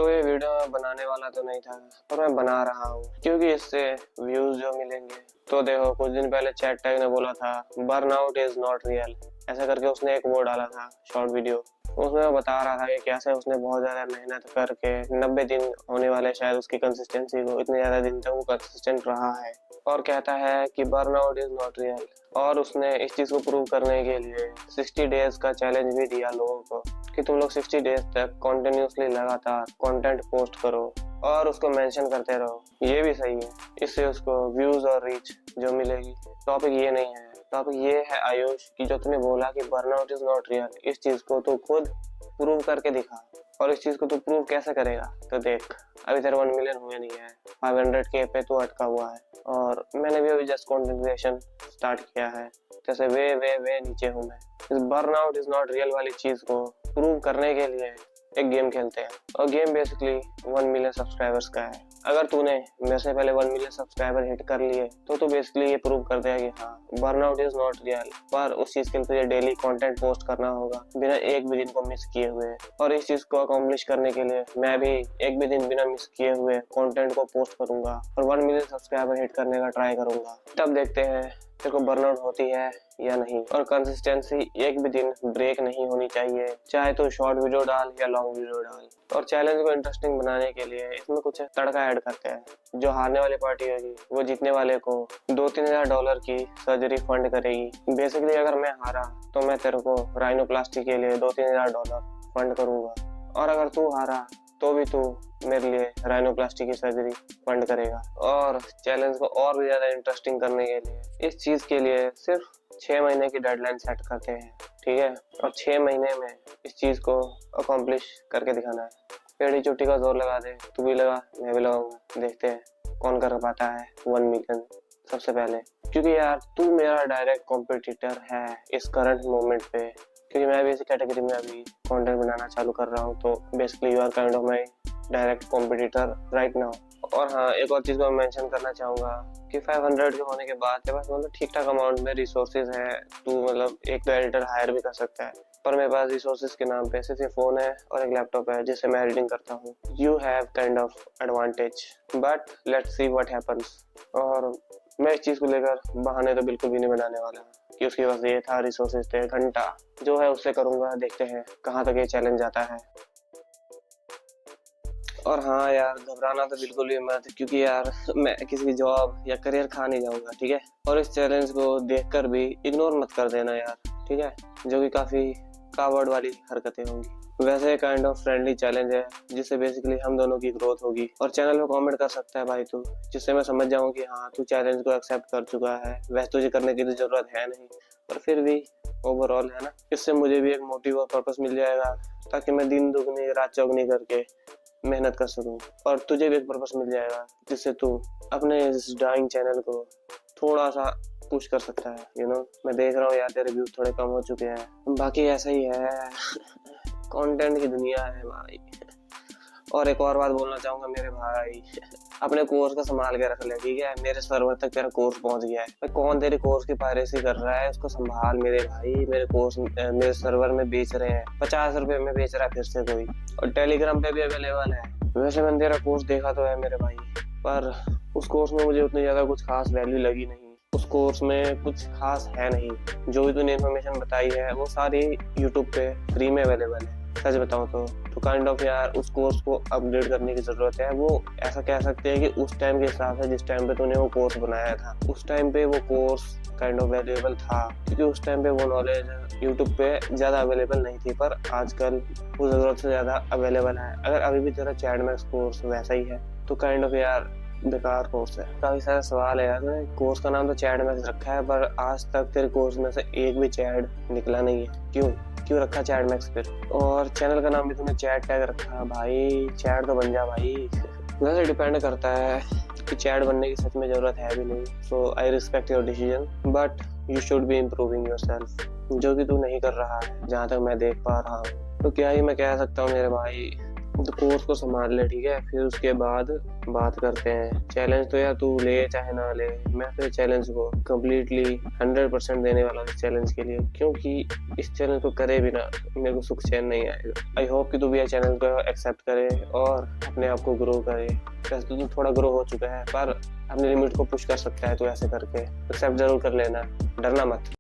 तो ये वीडियो मैं बनाने वाला तो नहीं था, पर मैं बना रहा हूँ क्योंकि इससे व्यूज जो मिलेंगे। तो देखो, कुछ दिन पहले चैट टैग ने बोला था बर्नआउट इज नॉट रियल, ऐसा करके उसने एक वो डाला था शॉर्ट वीडियो। उसमें वो बता रहा था कि कैसे उसने बहुत ज्यादा मेहनत करके 90 दिन होने वाले शायद उसकी कंसिस्टेंसी को, इतने ज्यादा दिन तक वो कंसिस्टेंट रहा है और कहता है कि बर्नआउट इज नॉट रियल। और उसने इस चीज को प्रूव करने के लिए 60 डेज का चैलेंज भी दिया लोगों को कि तुम लोग 60 डेज तक कॉन्टिन्यूसली लगातार कंटेंट पोस्ट करो और उसको मेंशन करते रहो। ये भी सही है, इससे उसको व्यूज और रीच जो मिलेगी। टॉपिक ये नहीं है, टॉपिक ये है आयुष कि जो तूने बोला कि बर्नआउट इज नॉट रियल, इस चीज को तू खुद प्रूव करके दिखा। और इस चीज को तू प्रूव कैसे करेगा? तो देख, अभी तेरे 1 मिलियन हुए नहीं है, 500K पे तू अटका हुआ है और मैंने भी अभी जस्ट कंटेंट क्रिएशन स्टार्ट किया है। जैसे वे नीचे हूँ मैं। इस बर्नआउट इज नॉट रियल वाली चीज को प्रूव करने के लिए एक गेम खेलते हैं और गेम बेसिकली 1 मिलियन सब्सक्राइबर्स का है। अगर तूने मेरे से पहले 1 मिलियन सब्सक्राइबर हिट कर लिए तो बेसिकली ये प्रूव कर देगा कि हाँ, बर्नआउट इज नॉट रियल। पर उस चीज के लिए तुझे डेली कंटेंट पोस्ट करना होगा बिना एक भी दिन को मिस किए हुए। और इस चीज को अकॉम्प्लिश करने के लिए मैं भी एक भी दिन बिना मिस किए हुए कंटेंट को पोस्ट करूंगा और 1 मिलियन सब्सक्राइबर हिट करने का ट्राई करूंगा। तब देखते हैं तेरे को बर्नआउट होती है या नहीं। और कंसिस्टेंसी, एक भी दिन ब्रेक नहीं होनी चाहिए, चाहे तो शॉर्ट वीडियो डाल या लॉन्ग वीडियो डाल। और चैलेंज को इंटरेस्टिंग बनाने के लिए इसमें कुछ तड़का ऐड करते हैं। जो हारने वाली पार्टी होगी वो जीतने वाले को $2-3 हज़ार की सर्जरी फंड करेगी। बेसिकली अगर मैं हारा तो मैं तेरे को राइनोप्लास्टी के लिए $2-3 हज़ार फंड करूंगा और अगर तू हारा तो भी तू मेरे लिए राइनोप्लास्टी की सर्जरी फंड करेगा। और चैलेंज को और भी ज्यादा इंटरेस्टिंग करने के लिए इस चीज के लिए सिर्फ 6 महीने की डेडलाइन सेट करते हैं, ठीक है? और 6 महीने में इस चीज को अकॉम्प्लिश करके दिखाना है। पेड़ी चुट्टी का जोर लगा दे, तू भी लगा, मैं भी लगाऊंगा, देखते हैं कौन कर पाता है 1 मिलियन सबसे पहले। क्योंकि यार तू मेरा डायरेक्ट कॉम्पिटिटर है इस करंट मोमेंट पे, क्योंकि मैं भी इसी कैटेगरी में अभी कंटेंट बनाना चालू कर रहा हूँ। तो basically you are kind of my direct competitor right now. और हाँ, एक और चीज को मैं मेंशन करना चाहूंगा कि 500 के होने के बाद तेरे पास मतलब ठीक ठाक अमाउंट में रिसोर्सेज है। तू मतलब एक तो एडिटर हायर भी कर सकता है, पर मेरे पास रिसोर्सेज के नाम पे सिर्फ फोन है और एक लैपटॉप है जिससे मैं एडिटिंग करता हूँ। You have kind of advantage, but let's see what happens. और मैं इस चीज को लेकर बहाने तो बिल्कुल भी नहीं बनाने वाला कि उसके पास ये था, रिसोर्सेज थे। घंटा जो है उससे करूंगा, देखते हैं कहाँ तक ये चैलेंज जाता है। और हाँ यार, घबराना तो बिल्कुल भी मत, क्योंकि यार मैं किसी की जॉब या करियर खा नहीं जाऊंगा, ठीक है? और इस चैलेंज को देखकर भी इग्नोर मत कर देना यार, ठीक है? जो कि काफी कावर्ड वाली हरकतें होंगी। वैसे काइंड ऑफ फ्रेंडली चैलेंज है जिससे बेसिकली हम दोनों की ग्रोथ होगी। और चैनल पे कमेंट कर सकता है भाई तू, जिससे मैं समझ जाऊं कि हाँ, तू चैलेंज को एक्सेप्ट कर चुका है। वैसे तुझे करने की तो जरूरत है नहीं, पर फिर भी ओवरऑल है ना, इससे मुझे भी एक मोटिव और पर्पस मिल जाएगा ताकि मैं दिन दुगनी रात चौगनी करके मेहनत कर सकूं। और तुझे भी एक पर्पस मिल जाएगा जिससे तू अपने इस डाइंग चैनल को थोड़ा सा पुश कर सकता है। यू नो, मैं देख रहा हूँ यार तेरे व्यूज थोड़े कम हो चुके हैं, बाकी ऐसा ही है कंटेंट की दुनिया है भाई। और एक और बात बोलना चाहूंगा मेरे भाई, अपने कोर्स का संभाल के रख ले, ठीक है? मेरे सर्वर तक तेरा कोर्स पहुंच गया है, कौन तेरे कोर्स की पायरेसी कर रहा है उसको संभाल मेरे भाई। मेरे कोर्स मेरे सर्वर में बेच रहे हैं, 50 रुपए में बेच रहा है फिर से कोई, और टेलीग्राम पे भी अवेलेबल है। वैसे मैंने तेरा कोर्स देखा तो है मेरे भाई, पर उस कोर्स में मुझे उतनी ज्यादा कुछ खास वैल्यू लगी नहीं। उस कोर्स में कुछ खास है नहीं, जो भी तूने इन्फॉर्मेशन बताई है वो सारी यूट्यूब पे फ्री में अवेलेबल है। सच बताऊं तो काइंड ऑफ यार उस कोर्स को अपग्रेड करने की जरूरत है। वो ऐसा कह सकते हैं कि उस टाइम के हिसाब से जिस टाइम पे तूने वो कोर्स बनाया था, उस टाइम पे वो कोर्स काइंड ऑफ वैल्यूएबल था, क्योंकि उस टाइम पे वो नॉलेज यूट्यूब पे ज्यादा अवेलेबल नहीं थी। पर आजकल वो जरूरत से ज्यादा अवेलेबल है। अगर अभी भी तेरा चैट मैक्स कोर्स वैसा ही है तो काइंड ऑफ यार बेकार कोर्स है। काफी सारे सवाल है यार, कोर्स का नाम तो चैट मैक्स रखा है, पर आज तक तेरे कोर्स में से एक भी चैट निकला नहीं है। क्यों रखा चैट मैक्स फिर? और चैनल का नाम भी तूने चैट टैग रखा। भाई चैट तो बन जा भाई। वैसे डिपेंड करता है कि चैट बनने की सच में जरूरत है भी नहीं। So I respect your decision, but you should be improving yourself, जो कि तू नहीं कर रहा है जहाँ तक मैं देख पा रहा हूँ। तो क्या ही मैं कह सकता हूँ मेरे भाई, तो कोर्स को संभाल ले, ठीक है, फिर उसके बाद बात करते हैं। चैलेंज तो यार तू ले चाहे ना ले, मैं तो चैलेंज को कम्प्लीटली 100% देने वाला हूँ इस चैलेंज के लिए, क्योंकि इस चैलेंज को करे बिना मेरे को सुख चैन नहीं आएगा। आई होप कि तू भी इस चैलेंज को एक्सेप्ट करे और अपने आप को ग्रो करे। वैसे तो तू थोड़ा ग्रो हो चुका है, पर अपनी लिमिट को पुश कर सकता है तू ऐसे करके। एक्सेप्ट जरूर कर लेना, डरना मत।